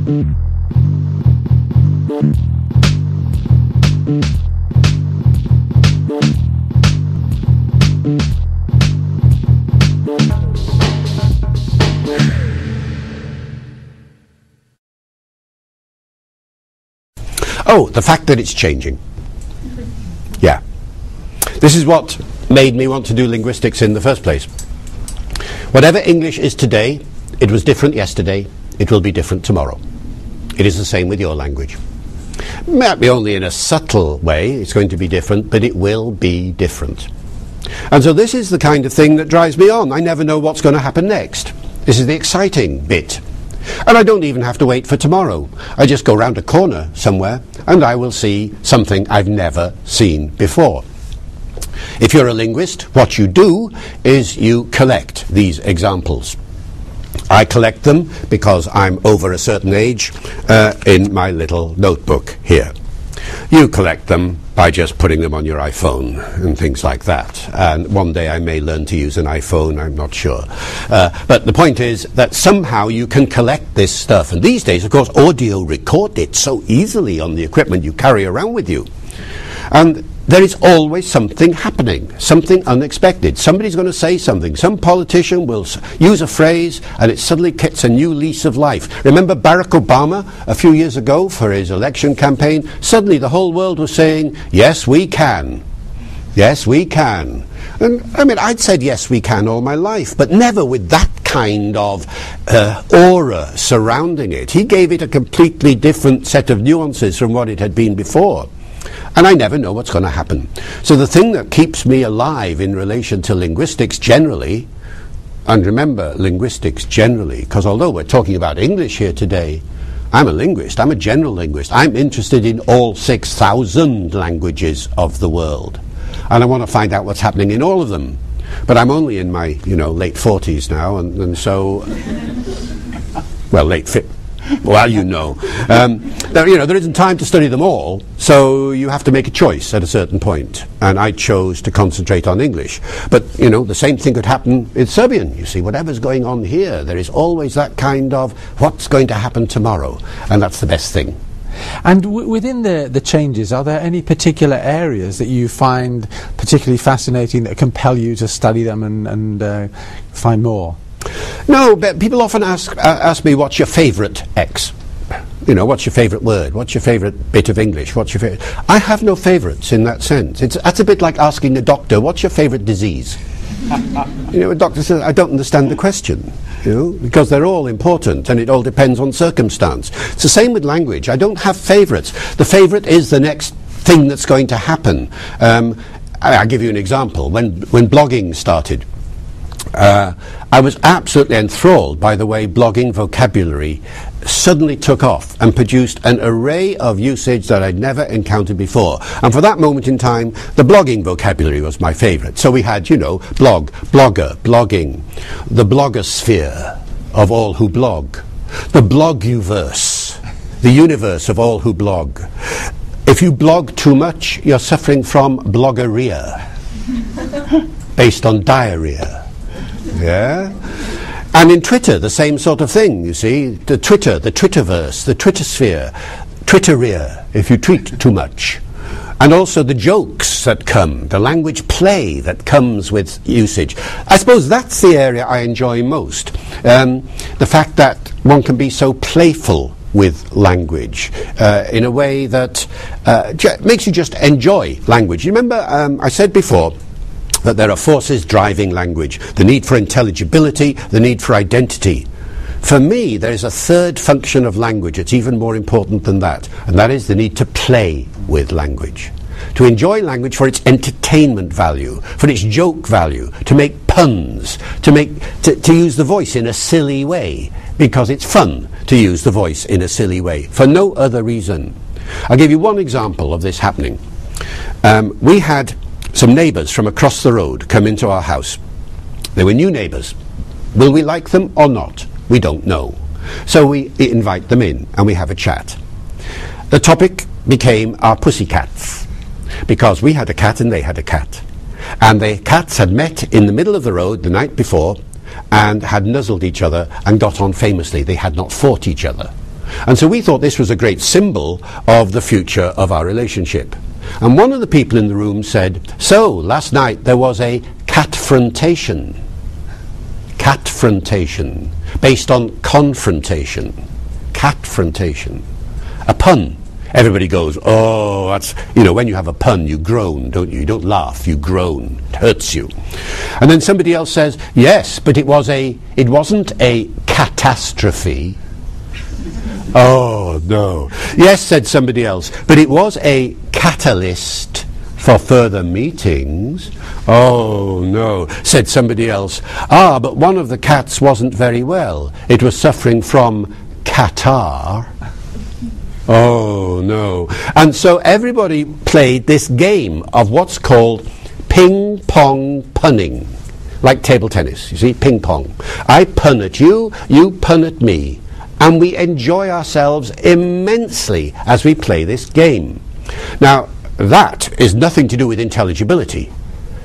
Oh, the fact that it's changing. Yeah. This is what made me want to do linguistics in the first place. Whatever English is today, it was different yesterday, it will be different tomorrow. It is the same with your language. Maybe only in a subtle way it's going to be different, but it will be different. And so this is the kind of thing that drives me on. I never know what's going to happen next. This is the exciting bit. And I don't even have to wait for tomorrow. I just go round a corner somewhere and I will see something I've never seen before. If you're a linguist, what you do is you collect these examples. I collect them because I'm over a certain age in my little notebook here. You collect them by just putting them on your iPhone and things like that. And one day I may learn to use an iPhone, I'm not sure. But the point is that somehow you can collect this stuff. And these days, of course, audio record it so easily on the equipment you carry around with you. And there is always something happening, something unexpected. Somebody's going to say something. Some politician will use a phrase and it suddenly gets a new lease of life. Remember Barack Obama a few years ago for his election campaign? Suddenly the whole world was saying, yes, we can. Yes, we can. And I mean, I'd said yes, we can all my life, but never with that kind of aura surrounding it. He gave it a completely different set of nuances from what it had been before. And I never know what's going to happen. So the thing that keeps me alive in relation to linguistics generally, and remember linguistics generally, because although we're talking about English here today, I'm a linguist, I'm a general linguist. I'm interested in all 6,000 languages of the world. And I want to find out what's happening in all of them. But I'm only in my, late 40s now, and so, well, well, there isn't time to study them all, so you have to make a choice at a certain point. And I chose to concentrate on English. But, the same thing could happen in Serbian. You see, whatever's going on here, there is always that kind of what's going to happen tomorrow. And that's the best thing. And within the changes, are there any particular areas that you find particularly fascinating that compel you to study them and find more? No, but people often ask me, what's your favourite X? What's your favourite word? What's your favourite bit of English? What's your favourite? I have no favourites in that sense. That's a bit like asking a doctor, what's your favourite disease? A doctor says, I don't understand the question, because they're all important and it all depends on circumstance. It's the same with language. I don't have favourites. The favourite is the next thing that's going to happen. I'll give you an example. When blogging started, I was absolutely enthralled by the way blogging vocabulary suddenly took off and produced an array of usage that I'd never encountered before. And for that moment in time, the blogging vocabulary was my favourite. So we had, blog, blogger, blogging, the blogosphere of all who blog, the bloguverse, the universe of all who blog. If you blog too much, you're suffering from bloggeria, based on diarrhea. Yeah, and in Twitter the same sort of thing. You see, the Twitterverse, the Twittersphere, Twitteria. If you tweet too much, and also the jokes that come, the language play that comes with usage. I suppose that's the area I enjoy most. The fact that one can be so playful with language in a way that makes you just enjoy language. You remember I said before that there are forces driving language. The need for intelligibility, the need for identity. For me, there is a third function of language that's even more important than that, and that is the need to play with language. To enjoy language for its entertainment value, for its joke value, to make puns, to use the voice in a silly way, because it's fun to use the voice in a silly way, for no other reason. I'll give you one example of this happening. We had some neighbours from across the road come into our house. They were new neighbours. Will we like them or not? We don't know. So we invite them in and we have a chat. The topic became our pussycats, because we had a cat and they had a cat. And the cats had met in the middle of the road the night before and had nuzzled each other and got on famously. They had not fought each other. And so we thought this was a great symbol of the future of our relationship. And one of the people in the room said, so last night there was a catfrontation. Catfrontation, based on confrontation. Catfrontation. A pun. Everybody goes, oh, that's, you know, when you have a pun, you groan, don't you? You don't laugh, you groan. It hurts you. And then somebody else says, yes, but it wasn't a catastrophe. Oh, no. Yes, said somebody else, but it was a catalyst for further meetings. Oh, no, said somebody else. Ah, but one of the cats wasn't very well. It was suffering from catarrh. Oh, no. And so everybody played this game of what's called ping-pong punning. Like table tennis, you see, ping-pong. I pun at you, you pun at me. And we enjoy ourselves immensely as we play this game. Now, that is nothing to do with intelligibility.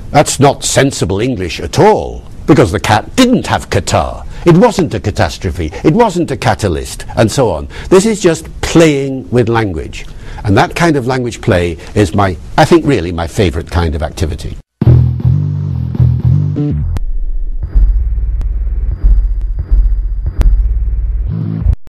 That's not sensible English at all, because the cat didn't have catarrh. It wasn't a catastrophe. It wasn't a catalyst, and so on. This is just playing with language. And that kind of language play is I think really my favorite kind of activity.